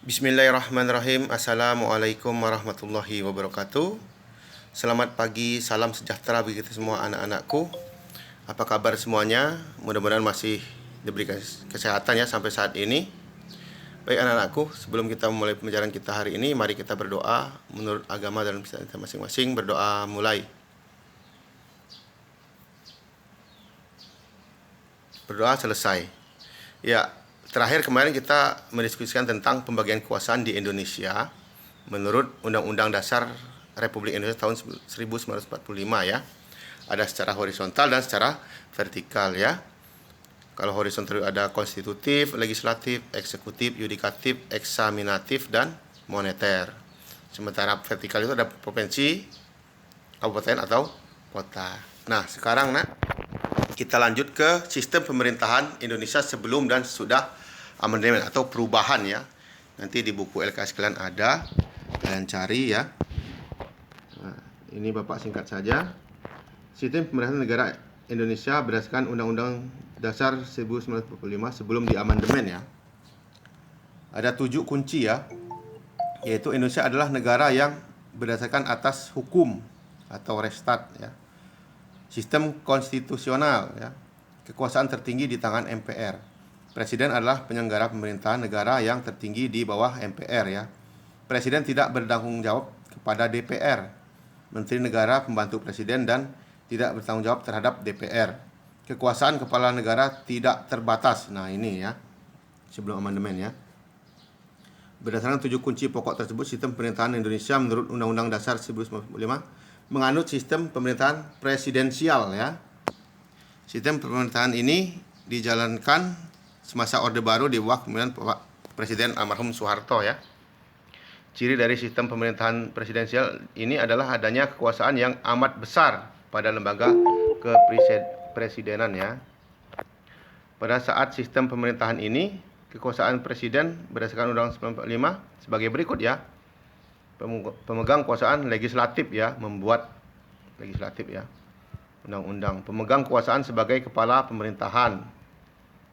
Bismillahirrahmanirrahim. Assalamualaikum warahmatullahi wabarakatuh. Selamat pagi, salam sejahtera bagi kita semua anak-anakku. Apa kabar semuanya? Mudah-mudahan masih diberi kesehatan ya sampai saat ini. Baik anak-anakku, sebelum kita memulai pembelajaran kita hari ini, mari kita berdoa menurut agama dan kita masing-masing. Berdoa mulai. Berdoa selesai. Ya, terakhir kemarin kita mendiskusikan tentang pembagian kekuasaan di Indonesia menurut Undang-Undang Dasar Republik Indonesia tahun 1945 ya. Ada secara horizontal dan secara vertikal ya. Kalau horizontal ada konstitutif, legislatif, eksekutif, yudikatif, eksaminatif, dan moneter. Sementara vertikal itu ada provinsi, kabupaten atau kota. Nah, sekarang kita lanjut ke sistem pemerintahan Indonesia sebelum dan sesudah amandemen atau perubahan ya. Nanti di buku LKS kalian ada, kalian cari ya. Nah, ini Bapak singkat saja. Sistem pemerintahan negara Indonesia berdasarkan Undang-Undang Dasar 1945 sebelum diamandemen ya. Ada 7 kunci ya. Yaitu Indonesia adalah negara yang berdasarkan atas hukum atau restat ya. Sistem konstitusional ya. Kekuasaan tertinggi di tangan MPR. Presiden adalah penyelenggara pemerintahan negara yang tertinggi di bawah MPR ya. Presiden tidak bertanggung jawab kepada DPR, Menteri Negara Pembantu Presiden, dan tidak bertanggung jawab terhadap DPR. Kekuasaan kepala negara tidak terbatas. Nah ini ya, sebelum amandemen ya. Berdasarkan 7 kunci pokok tersebut, sistem pemerintahan Indonesia menurut Undang-Undang Dasar 1945 menganut sistem pemerintahan presidensial ya. Sistem pemerintahan ini dijalankan semasa Orde Baru di bawah kepemimpinan Bapak Presiden almarhum Soeharto ya. Ciri dari sistem pemerintahan presidensial ini adalah adanya kekuasaan yang amat besar pada lembaga kepresidenan ya. Pada saat sistem pemerintahan ini, kekuasaan presiden berdasarkan Undang-Undang 1945 sebagai berikut ya. Pemegang kekuasaan legislatif ya, membuat legislatif ya, undang-undang. Pemegang kekuasaan sebagai kepala pemerintahan,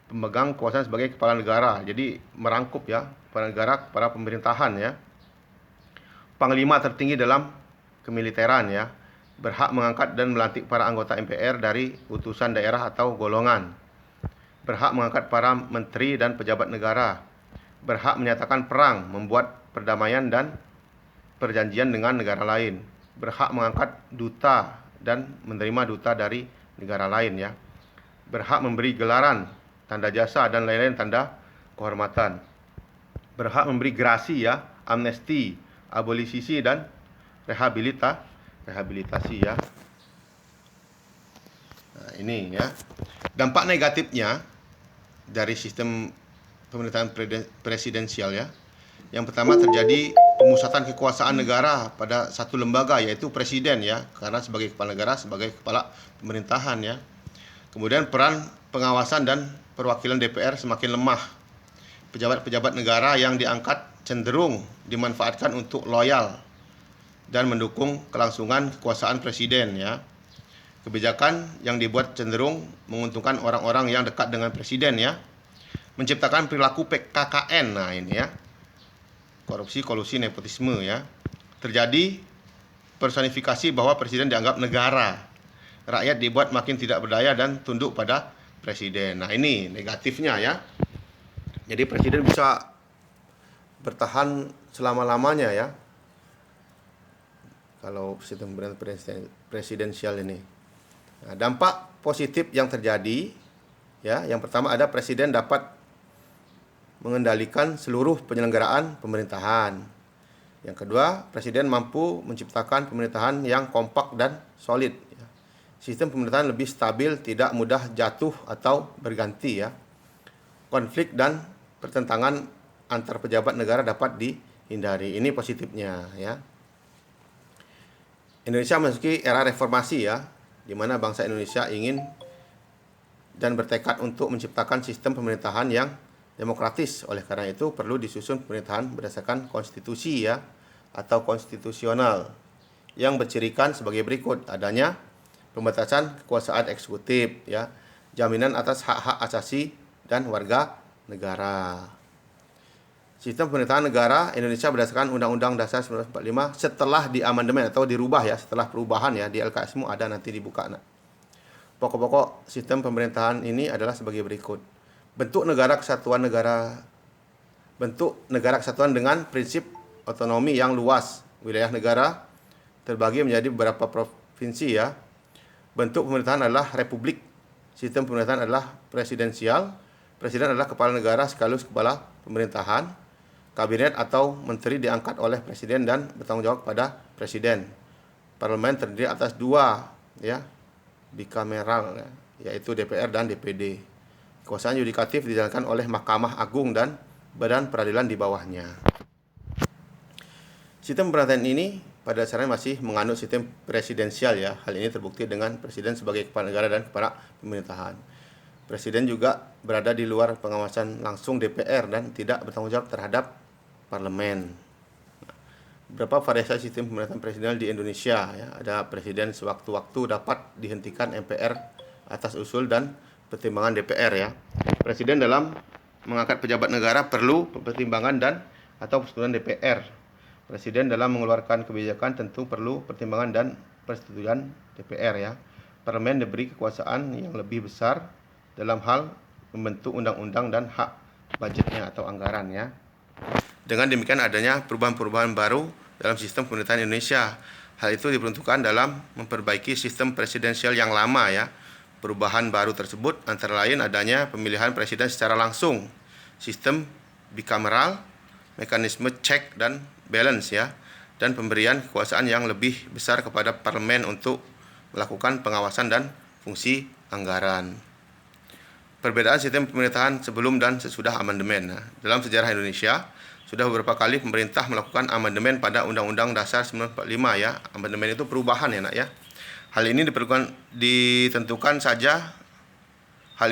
pemegang kekuasaan sebagai kepala negara, jadi merangkup ya, kepala negara, kepala pemerintahan ya. Panglima tertinggi dalam kemiliteran ya, berhak mengangkat dan melantik para anggota MPR dari utusan daerah atau golongan, berhak mengangkat para menteri dan pejabat negara, berhak menyatakan perang, membuat perdamaian dan perjanjian dengan negara lain, berhak mengangkat duta dan menerima duta dari negara lain ya, berhak memberi gelaran, tanda jasa dan lain-lain tanda kehormatan, berhak memberi grasi ya, amnesti, abolisisi dan rehabilitasi ya. Nah, ini ya. Dampak negatifnya dari sistem pemerintahan presidensial ya. Yang pertama terjadi pemusatan kekuasaan negara pada satu lembaga yaitu presiden ya, karena sebagai kepala negara, sebagai kepala pemerintahan ya. Kemudian peran pengawasan dan perwakilan DPR semakin lemah. Pejabat-pejabat negara yang diangkat cenderung dimanfaatkan untuk loyal dan mendukung kelangsungan kekuasaan presiden ya. Kebijakan yang dibuat cenderung menguntungkan orang-orang yang dekat dengan presiden ya. Menciptakan perilaku PKKN. Nah ini ya. Korupsi, kolusi, nepotisme ya. Terjadi personifikasi bahwa presiden dianggap negara. Rakyat dibuat makin tidak berdaya dan tunduk pada presiden. Nah ini negatifnya ya. Jadi presiden bisa bertahan selama-lamanya ya, kalau sistem pemerintahan presidensial ini. Nah, dampak positif yang terjadi ya, yang pertama ada presiden dapat mengendalikan seluruh penyelenggaraan pemerintahan. Yang kedua, presiden mampu menciptakan pemerintahan yang kompak dan solid. Sistem pemerintahan lebih stabil, tidak mudah jatuh atau berganti ya. Konflik dan pertentangan antar pejabat negara dapat dihindari. Ini positifnya ya. Indonesia memasuki era reformasi ya, di mana bangsa Indonesia ingin dan bertekad untuk menciptakan sistem pemerintahan yang demokratis. Oleh karena itu perlu disusun pemerintahan berdasarkan konstitusi ya, atau konstitusional, yang bercirikan sebagai berikut: adanya pembatasan kekuasaan eksekutif ya, jaminan atas hak-hak asasi dan warga negara. sistem pemerintahan negara Indonesia berdasarkan Undang-Undang Dasar 1945 setelah diamandemen atau dirubah ya, setelah perubahan ya, di LKS-mu ada nanti dibuka. Pokok-pokok sistem pemerintahan ini adalah sebagai berikut. Bentuk negara kesatuan dengan prinsip otonomi yang luas. Wilayah negara terbagi menjadi beberapa provinsi ya. Bentuk pemerintahan adalah republik. Sistem pemerintahan adalah presidensial. Presiden adalah kepala negara sekaligus kepala pemerintahan. Kabinet atau menteri diangkat oleh presiden dan bertanggung jawab kepada presiden. Parlemen terdiri atas dua ya, bikameral ya, yaitu DPR dan DPD. Kekuasaan yudikatif dijalankan oleh Mahkamah Agung dan badan peradilan di bawahnya. Sistem pemerintahan ini pada dasarnya masih menganut sistem presidensial ya. Hal ini terbukti dengan presiden sebagai kepala negara dan kepala pemerintahan. Presiden juga berada di luar pengawasan langsung DPR dan tidak bertanggung jawab terhadap parlemen. Beberapa variasi sistem pemerintahan presidensial di Indonesia ya. Ada presiden sewaktu-waktu dapat dihentikan MPR atas usul dan pertimbangan DPR ya. Presiden dalam mengangkat pejabat negara perlu pertimbangan dan atau persetujuan DPR. Presiden dalam mengeluarkan kebijakan tentu perlu pertimbangan dan persetujuan DPR ya. Parlemen diberi kekuasaan yang lebih besar dalam hal membentuk undang-undang dan hak budgetnya atau anggaran ya. Dengan demikian adanya perubahan-perubahan baru dalam sistem pemerintahan Indonesia. Hal itu diperuntukkan dalam memperbaiki sistem presidensial yang lama ya. Perubahan baru tersebut antara lain adanya pemilihan presiden secara langsung, sistem bikameral, mekanisme check dan balance ya, dan pemberian kekuasaan yang lebih besar kepada parlemen untuk melakukan pengawasan dan fungsi anggaran. Perbedaan sistem pemerintahan sebelum dan sesudah amandemen. Nah, dalam sejarah Indonesia sudah beberapa kali pemerintah melakukan amandemen pada Undang-Undang Dasar 1945 ya. Amandemen itu perubahan ya, Nak ya. Hal ini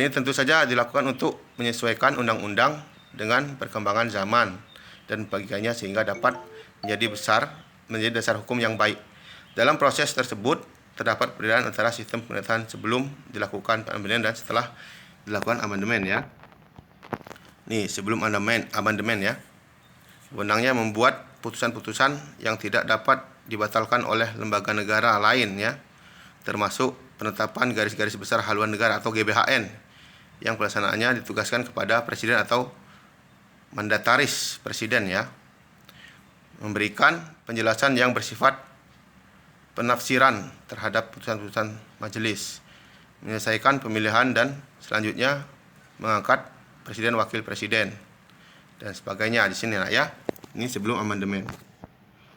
tentu saja dilakukan untuk menyesuaikan undang-undang dengan perkembangan zaman dan bagiannya sehingga dapat menjadi dasar hukum yang baik. Dalam proses tersebut terdapat perbedaan antara sistem pemerintahan sebelum dilakukan amandemen dan setelah dilakukan amandemen ya. Nih, sebelum amandemen ya. Wewenangnya membuat putusan-putusan yang tidak dapat dibatalkan oleh lembaga negara lain ya, termasuk penetapan garis-garis besar haluan negara atau GBHN yang pelaksanaannya ditugaskan kepada presiden atau mandataris presiden ya. Memberikan penjelasan yang bersifat penafsiran terhadap putusan-putusan majelis, menyelesaikan pemilihan dan selanjutnya mengangkat presiden wakil presiden dan sebagainya di sini ya. Ini sebelum amandemen.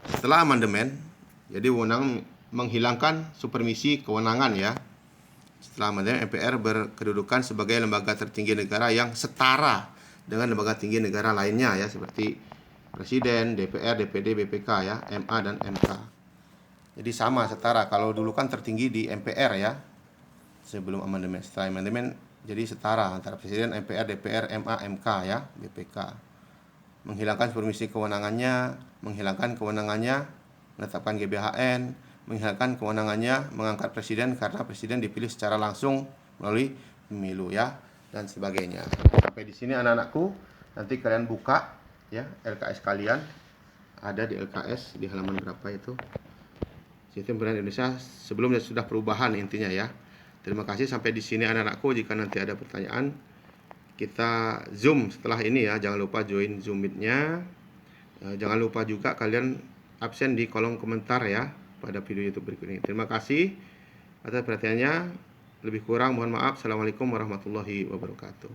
Setelah amandemen, jadi wewenang menghilangkan supervisi kewenangan ya. Setelah amandemen, MPR berkedudukan sebagai lembaga tertinggi negara yang setara dengan lembaga tinggi negara lainnya ya, seperti presiden, DPR, DPD, BPK ya, MA dan MK. Jadi sama, setara. Kalau dulu kan tertinggi di MPR ya, sebelum amandemen. Setelah amandemen jadi setara antara presiden, MPR, DPR, MA, MK ya, BPK. Menghilangkan supervisi kewenangannya, menetapkan GBHN, menghilangkan kewenangannya mengangkat presiden karena presiden dipilih secara langsung melalui pemilu ya, dan sebagainya. Sampai di sini anak-anakku, nanti kalian buka ya LKS kalian, ada di LKS di halaman berapa itu, sistem pemerintahan Indonesia sebelum dan sudah perubahan intinya ya. Terima kasih sampai di sini anak-anakku. Jika nanti ada pertanyaan, kita Zoom setelah ini ya. Jangan lupa join Zoom Meet-nya. Jangan lupa juga kalian absen di kolom komentar ya pada video YouTube berikut ini. Terima kasih atas perhatiannya. Lebih kurang mohon maaf. Assalamualaikum warahmatullahi wabarakatuh.